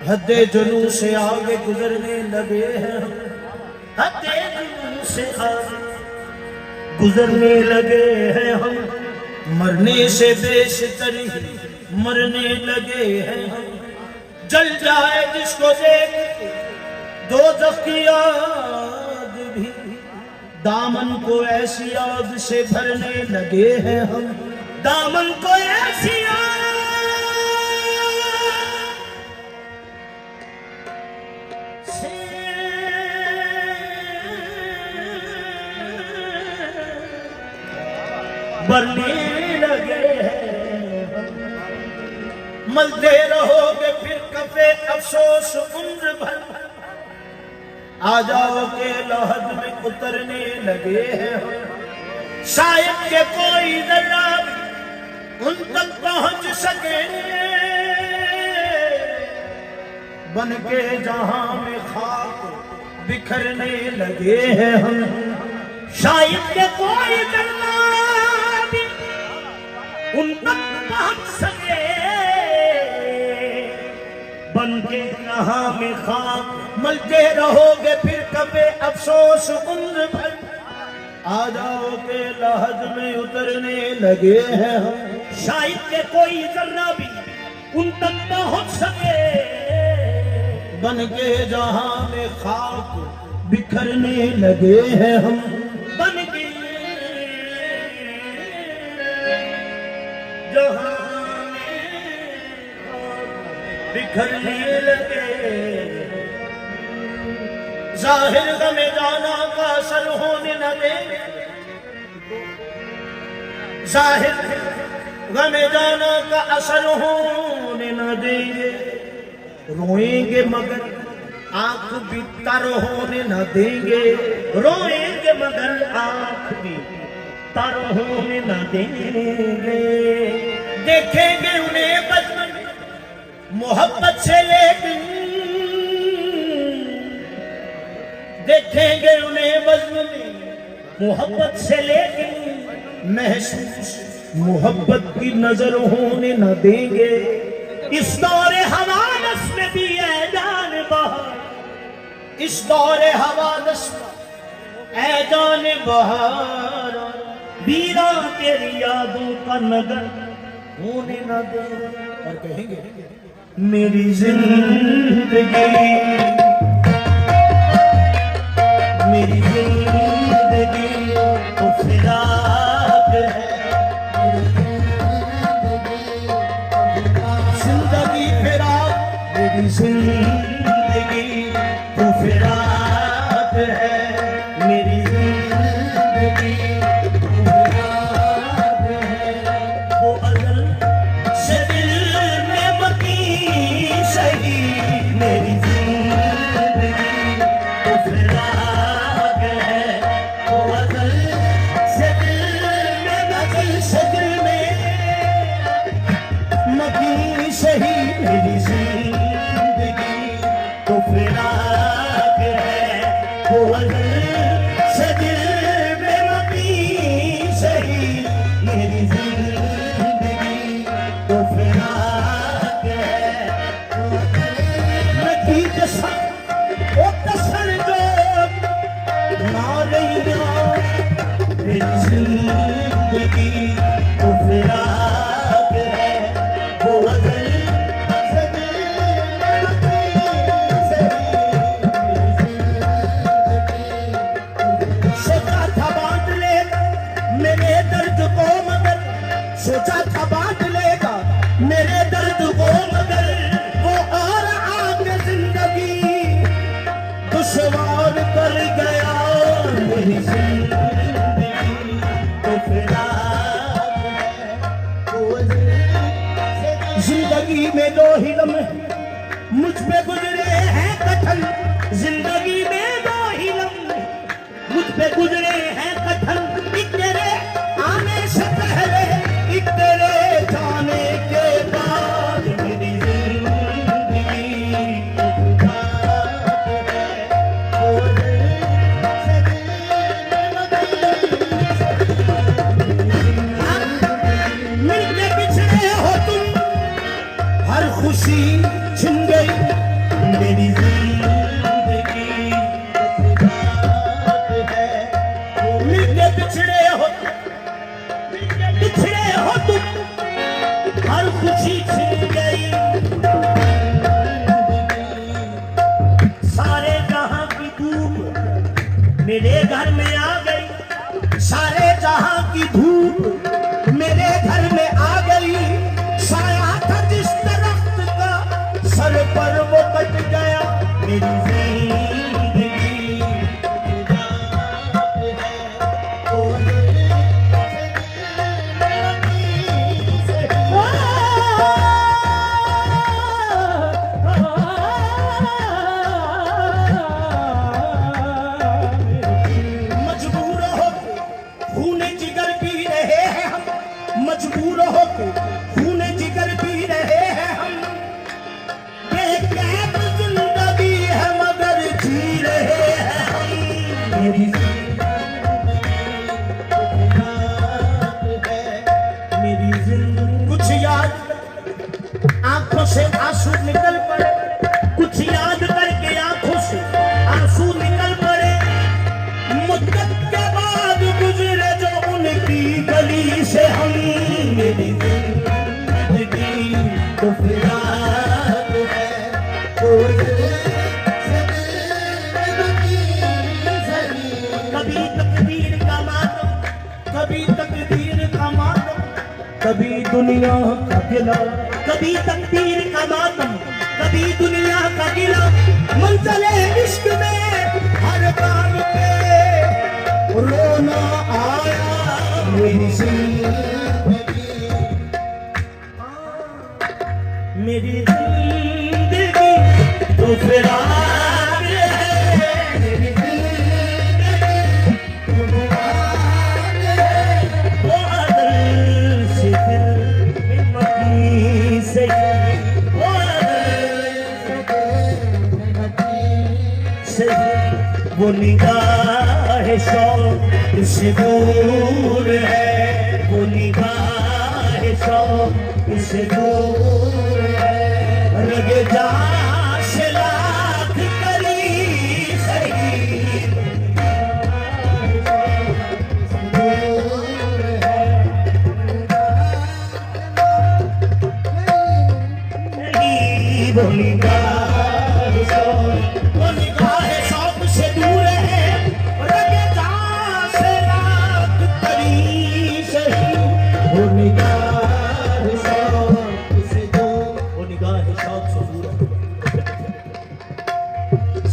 हद्दे जुनून से आगे गुजरने लगे हैं, हद्दे जुनून से आगे गुजरने लगे हैं हम, मरने से बेशतर ही मरने लगे हैं हम। जल जाए जिसको देख दोज़ख की आग भी, दामन को ऐसी आग से भरने लगे हैं हम, दामन को ऐसी आग से भरने लगे हैं हम। मलते रहोगे फिर कफे अफसोस उम्र भर, आ जाओगे लहद में उतरने लगे हैं हम। शायद के कोई जरा भी उन तक पहुंच सके, बन के जहां में खाक बिखरने लगे हैं हम। शायद के कोई जरा भी उन तक पहुंच सके, बन के जहां में खाक मलते रहोगे फिर कभी अफसोस उम्र भर, आ जाओगे लहद में उतरने लगे हैं हम। शायद के कोई जर्रा भी उन तक पहुंच सके, बन के जहां में खाक बिखरने लगे हैं हम। बन के जहां में बिखरने लगे, जाहिर गमे जाना का असर होने न देंगे, जाहिर गमे जाना का असर होने न देंगे। रोएंगे मगर आंख भी तर होने न देंगे, रोएंगे मगर आंख भी तर होने न देंगे। देखेंगे उन्हें बचपन मोहब्बत से लेकिन, देखेंगे उन्हें बज़्म में मोहब्बत से लेकिन, महसूस मोहब्बत की नजर होने न देंगे। इस दौरे हवानस में भी है जान बहार, इस दौरे हवानस में है जान बहार, वीरा तेरी यादों का नगर होने न दे। और कहेंगे मेरी जिंदगी, मेरी जिंदगी तो फिराक है, जिंदगी फिराक, मेरी जिंदगी तो फिराक है, मेरी जिंदगी तो फिराक है। वो अज़ल से दिल में बकी सही, मेरी जिंदगी तो फिराक है। वो अज़ल से दिल में बकी, से दिल में मकी सही, मेरी जिंदगी तो फिराक है। वो अज़ल से दिल में मकी सही, मेरी जिंदगी तो फिराक है। मकी जैसा ओ कसर जो ना रही, मेरी जिंदगी तो फिराक है। वो अज़ल से दिल में मकी सही, सोचा था बांट लेगा मेरे दर्द को मगर, सोचा था बांट लेगा मेरे दर्द को मगर, वो और आगे जिंदगी सर पर वो कट गया मेरी जिंदगी मजबूर होके खून जिगर पी रहे हैं हम बेकैफ जिंदगी है मगर जी रहे हैं हम मेरी जिंदगी कुछ याद आंखों से आंसू निकल पड़े कुछ याद करके आंखों से आंसू निकल पड़े मुद्दत के बाद गुजरे जो उनकी गली से हम मेरी जिंदगी तो फिराक है कभी तकदीर का मातम कभी तकदीर का मातम कभी दुनिया का गिला कभी तकदीर का मातम कभी दुनिया का गिला मंज़िले इश्क में हर बार पे रोना आया मेरी मेरी जिंदगी तो फिराक है मेरी जिंदगी तो फिराक है वो अदल से दिल में मकी से वो से वो निगाह शौक से दूर है वो निगाह शौक से दूर रगे जा से लाख करी सही वो निगाह शौक से दूर है रगे जा से लाख करी सही वो निगाह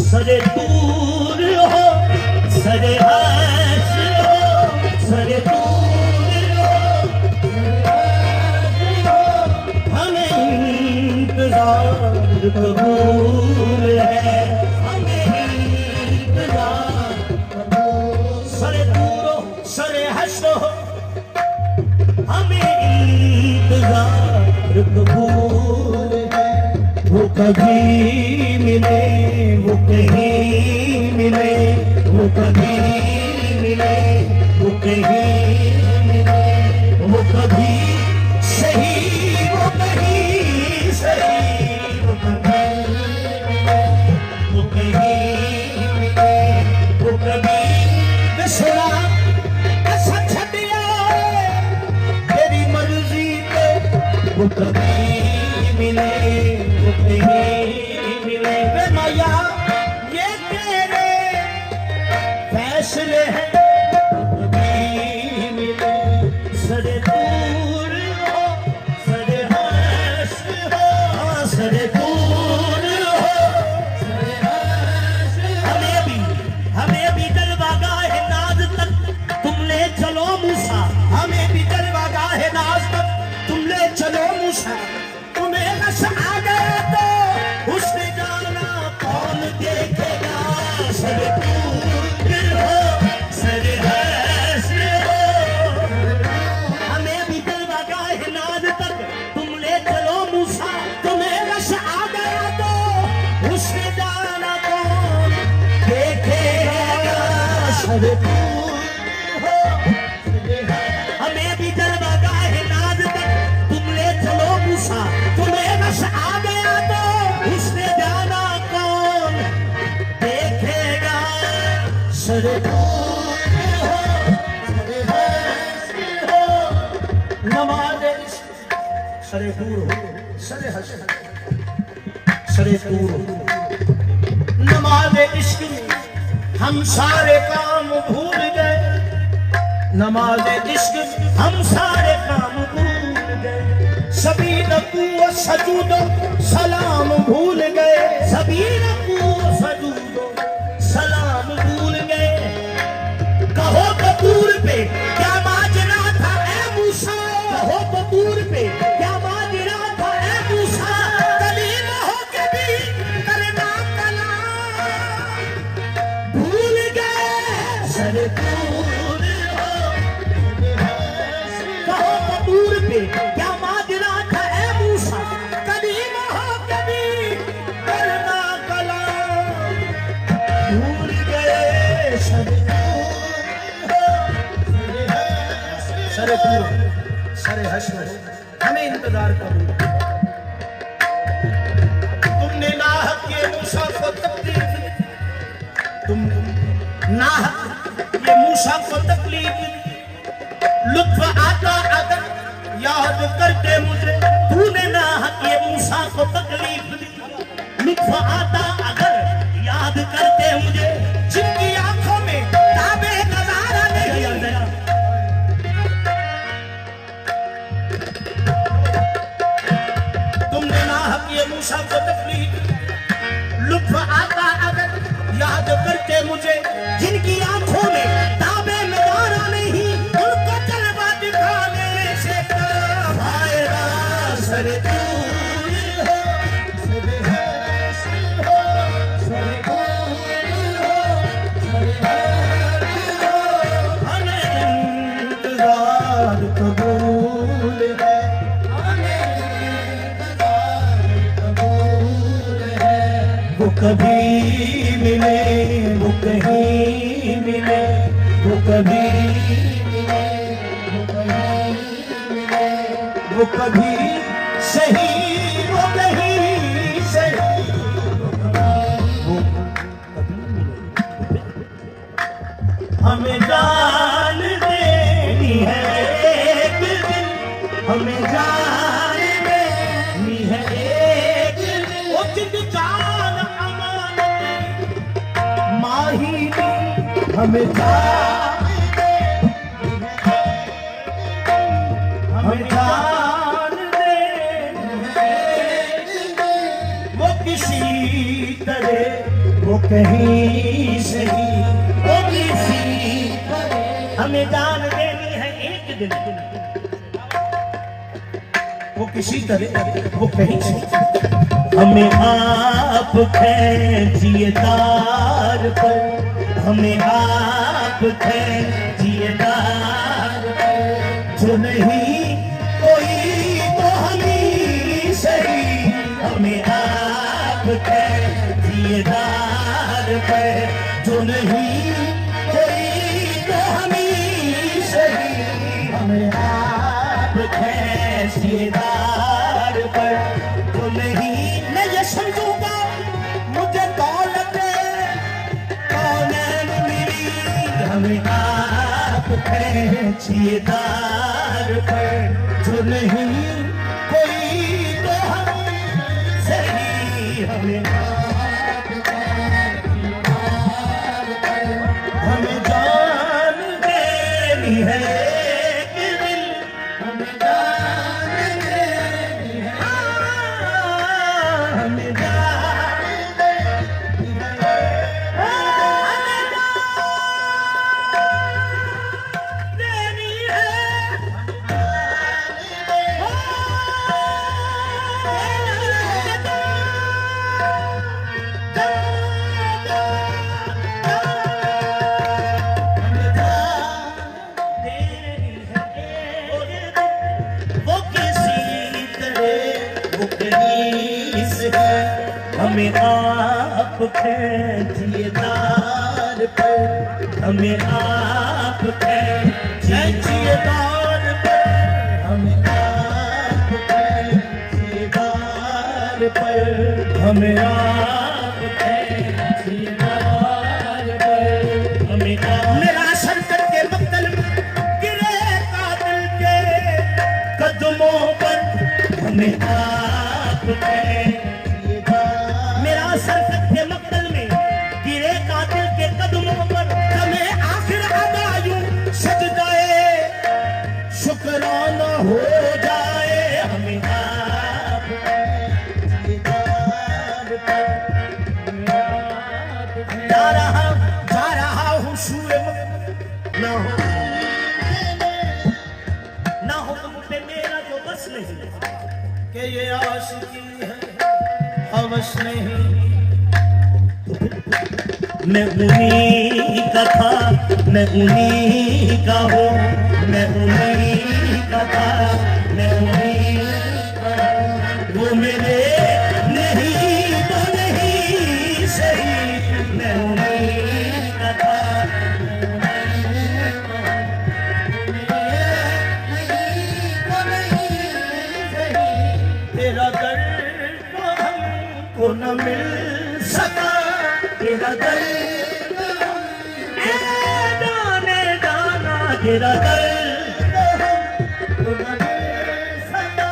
सरे दूर हो सरे हर्ष हो सरे दूर हो हमें इंतजार कबूल है हमें इंतजार सरे दूर हो सरे हर्ष हो हमें इंतजार कबूल है वो कभी मिले वो कहीं मिले वो कभी मिले वो कहीं मिले वो कभी सही वो कहीं सही वो कहीं मिले वो कहीं मिले वो कभी सुना ऐसा छटिया तेरी मर्जी पे वो कभी मिले वो कहीं मिले वे माया ये तेरे फैसले हैं कभी मिले सरे दूर हो सरे हर्ष हो सरे दूर हो सरे हर्ष हमें भी जलवागाह नाज तक तुम ले चलो मूसा हमें भी जलवागाह नाज तक तुम ले चलो मूसा तुम्हें नश आ गया तो उसने जाना कौन देखेगा सरे दूर हो सरे हर्ष हो हमें भी जलवागाह नाज तक तुम ले चलो मूसा तुम्हें नश आ गया तो उसने जाना कौन देखेगा सरे दूर हो हमें भी जलवागाह नाज तक तुम ले चलो मूसा तुम्हें नश आ गया तो उसने जाना कौन देखेगा सरे दूर हो नमाज सरे दूर हो सरे हर्ष सरे दूर हो नमाज इश्क हम सारे काम भूल गए नमाज इश्क हम सारे काम भूल गए सभी रकू सजूद सलाम भूल गए, सभी रकू सजूद सलाम भूल गए। कहो तो दूर पे क्या माजरा था ए मूसा, कहो तो दूर पे क्या माजरा था ए मूसा, कलीम हो के भी करना कलाम भूल गए सरकूर हो। कहो तो दूर पे क्या माजरा था ए मूसा, कलीम हो के भी करना कलाम भूल गए सरे पूर सरे हश्र हमें इंतजार करो। तुमने नाहक ये मूसा को तकलीफ दी, तुम नाहक ये मूसा को तकलीफ दी। लुत्फ आता अगर याद करते मुझे, तूने नाहक ये मूसा को तकलीफ दी। लुत्फ आता अगर याद करते मुझे, जिनकी आंखों में ताबे नजारा नहीं। तुमने नाहक ये मूसा को तकलीफ, लुत्फ आता अगर याद करते मुझे, जिनकी आंखों में ताबे नजारा नहीं, उनको जलवा दिखाने से काम आएगा सरे दूर हो, सरे हो, सरे हो, हमें इंतजार कबूल है, वो कभी मिले वो कहीं मिले, वो कभी मिले वो कहीं मिले, वो कभी सही वो कहीं सही, वो कभी मिले। हमें जान देनी है एक दिन, हमें जान देनी है एक दिन, वो जिंद जान माही हमें जान दे, हमें जान दे, वो किसी तरह वो कहीं सही, वो किसी तरह हमें जान देनी है एक दिन, वो किसी तरह वो कहीं सही। हमें आप खींचिए तार पर, हमें आप खींचिए तार पर, जो नहीं कोई तो हमें सही। हमें आप खींचिए तार पर, जो नहीं कोई तो हमें सही। हमें आप खींचिए तार पर, जो नहीं मैं ये समझूंगा मुझे दौलत कौन मिली। हमें आप खींचिए तार पर, जो नहीं कोई तो हम सही। हमें आप खींचिए तार पर, हमें जान देनी है एक दिन, हमें जान देनी है, हमें जान देनी है, हमें जान देनी है, वो किसी तरह वो कहीं से हमें आप खींचिए तार पर, हमें आप खींचिए तार पर, हमें आप खींचिए तार पर, हमें आप खींचिए तार पर, हमें मेरा संकट के मक्तल में गिरे कातिल के कदमों पर, हमें आप खींचिए तार, मेरा संकट के मक्तल में गिरे कातिल के कदमों पर, हमें आखिर अदायूं सजदाए शुक्राना हो जाए। हमें जा रहा हूँ सूए ना हो तुम पे मेरा जो बस नहीं कि ये आशिकी है हवस नहीं। मैं उन्हीं का था मैं उन्हीं का हूँ मैं उन्हीं का था मैं उन्हीं का वो मेरे नहीं तो नहीं सही मैं उन्हीं का था तेरा दर्द तो हमको न मिल सका तेरा दर्द दाने दाना तेरा दर्द हमको न मिल सका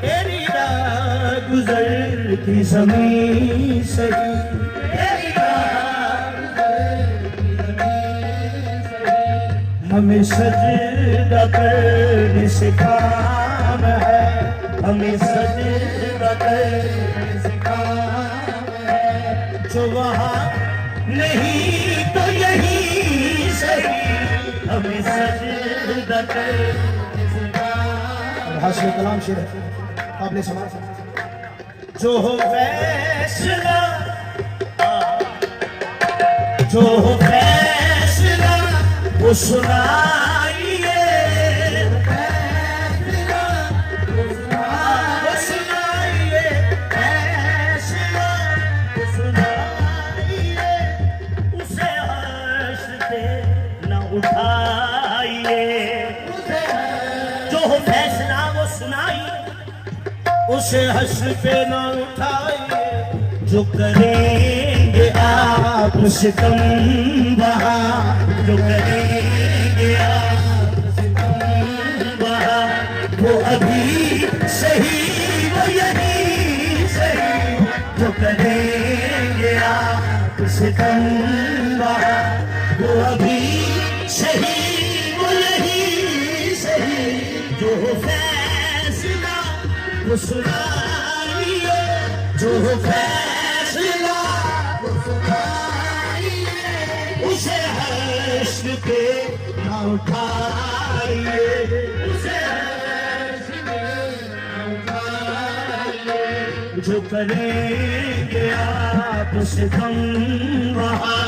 तेरी राह गुजर की ज़मीं सही तेरी राह गुजर की ज़मीं सही हमें सजदा करने से काम है हमें सजदा करने से काम है जो वहाँ नहीं तो यही सही हमें सजदा करने से काम हासिल कलाम शेर है आपने समाज जो हो फैसला जो हो फैसला वो सुनाइए उसे हंस पे न उठाइए जो करेंगे आप सितम वहाँ जो करेंगे आप सितम वहाँ वो अभी सही वो यही सही जो करेंगे आप सितम वहाँ वो अभी सही वो यही सही जो फैसला वो सुनाइए जो फैसला वो सुनाइए उसे हर्ष पे न उठाइए उसे हर्ष पे न उठाइए जो करेंगे आप सितम वहाँ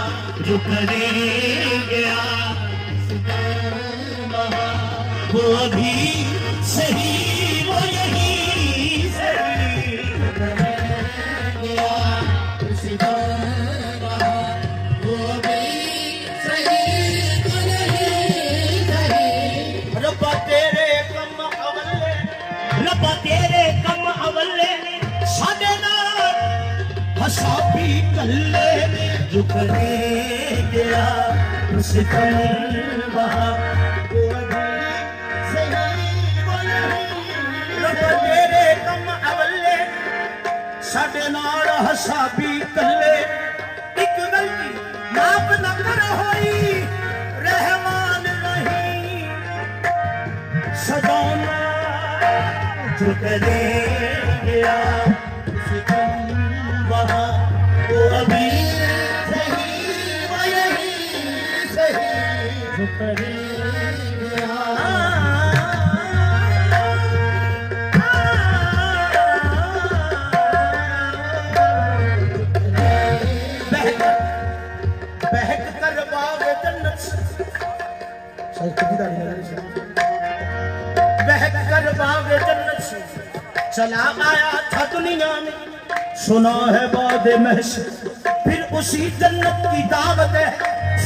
जो करेंगे आप सितम वहाँ वो अभी सही वो यही हसाबी कल्ले जो करेंगे आप सितम वहाँ वो अभी सही वो यही तेरे कम अवले साडे नाल हसाबी कल्ले एक गलती माफ न कर होई रहमान नहीं सदाना जो करेंगे आप सितम वहाँ वो अभी सही वो यही सही जो करेंगे बहक कर बाग जन्नत बहक कर बाग जन्नत से चला आया था दुनिया में सुना है बाद महशर फिर उसी जन्नत की दावत है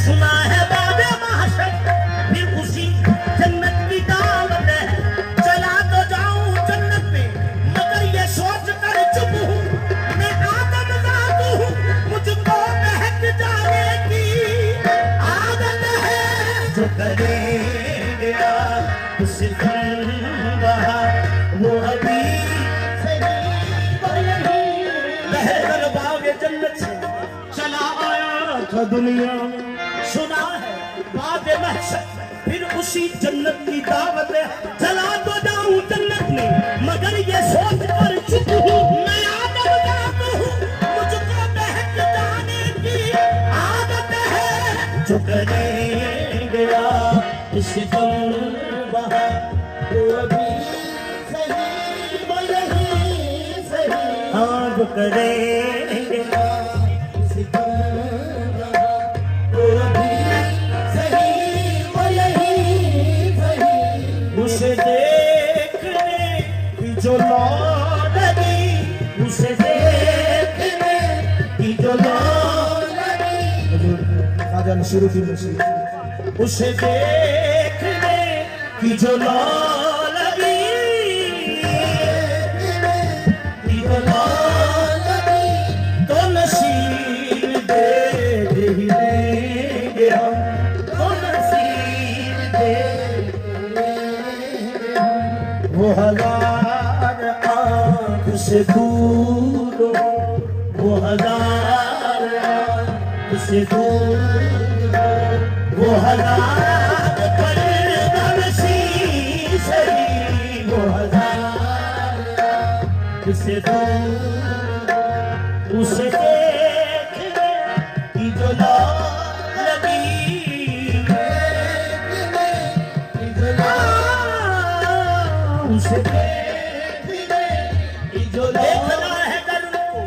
सुना है बाद महशर फिर उसी जन्नत की दावत है चला तो जाऊं जन्नत में मगर ये सोच कर चुप हूँ मैं आदम जात हूँ मुझको बहक जाने की आदत है जो करेंगे आप सितम वहाँ वो अभी चला आया था दुनिया सुना है बाद महशर फिर उसी जन्नत की दावत है चला तो जाऊं जन्नत में मगर ये सोच कर चुप हूँ मैं आदम जात हूँ जो करेंगे इस दम वहाँ तो अभी सही वो यही सही। हाँ जो करेंगे इस दम वहाँ तो अभी सही वो यही सही। उसे देखने की जो लौट लगी, उसे देखने की जो लौट लगी, खाजा नसीरुद्दीन नसीर, उसे देखने की जो लौट लगी, की जो लौट लगी, तो नसीब देख ही लेंगे हम, तो नसीब देख लेंगे हम। वो हजार आँख से दूर हो, वो हजार आँख से दूर हो, वो हजार परदमसी सही, वो हजार आँख से दूर हो, उसे देखने की जो लौट लगी, उसे देखने की जो देखना है अगर उनको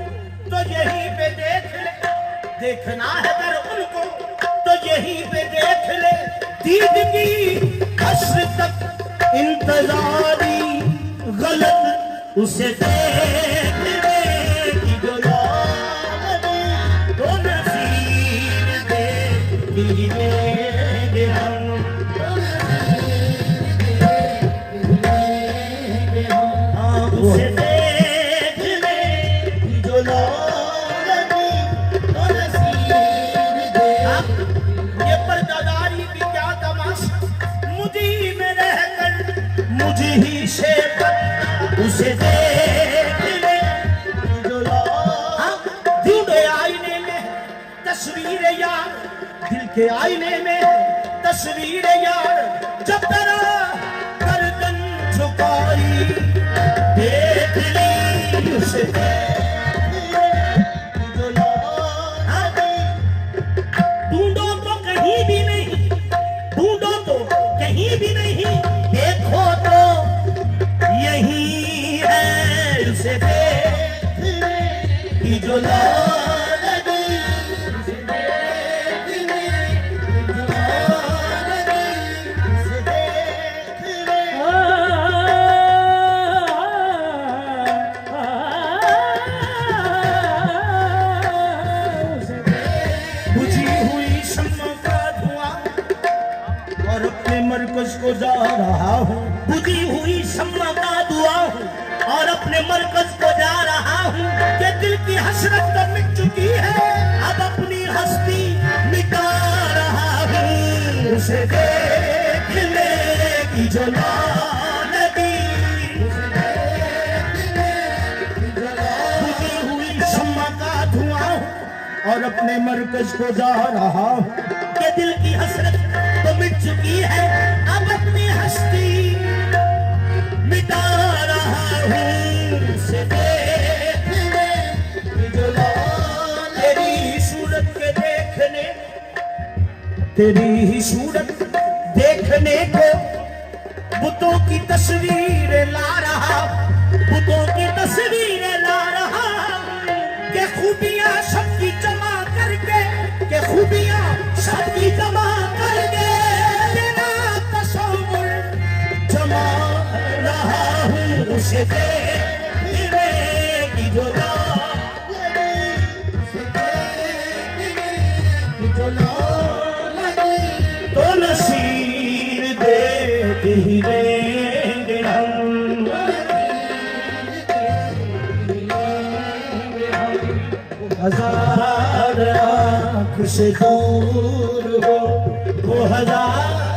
तो यहीं पे देख ले, देखना है अगर उनको तो यहीं पे देख ले। दीदगी हश्र तक इंतजारी गलत, उसे देखने की जो लौट लगी, तो नसीब देख ही लेंगे हम, उसे देखने की जो लौट लगी, तो नसीब देख। ये पर्दादारी की क्या तमाशा, मुझी में रहकर मुझे ही से पर, उसे देखने की जो लौट। दिल के आईने में तस्वीर यार, दिल के आईने में तस्वीर यार, जब तेरा गर्दन झुकाई देख ली, उसे जो लौट ढूंढो तो कहीं भी नहीं, ढूंढो तो कहीं भी नहीं, देखो तो यही है, उसे देखने की जो लौट लगी, उसे देखने की जो लौट लगी, उसे देखने। बुझी हुई शम्मा का धुआं और अपने मरकज को जा रहा हूँ, बुझी हुई शम्मा का धुआं और अपने मरकज को जा रहा हूँ, कि दिल की हसरत तो मिट चुकी है, अब अपनी हस्ती मिटा रहा हूँ, उसे देखने की जो लौट लगी, उसे देखने की जो लौट। बुझी हुई शम्मा का धुआं और अपने मरकज को जा रहा हूँ, कि दिल की हसरत तो मिट चुकी है, अब अपनी हस्ती मिटा रहा हूँ, उसे देखने की जो लौट। तेरी सूरत के देखने, तेरी ही सूरत देखने को बुतों की तस्वीर ला रहा, बुतों की तस्वीर ला रहा, के खूबियां सबकी जमा करके, के खूबियां सबकी जमा करके, तेरा तस्वीर जमा रहा हूँ, उसे देखने की जो लौट लगी, उसे देखने की जो लौट लगी, तो नसीब देख ही लेंगे हम, हजार आँख से दूर हो, वो हजार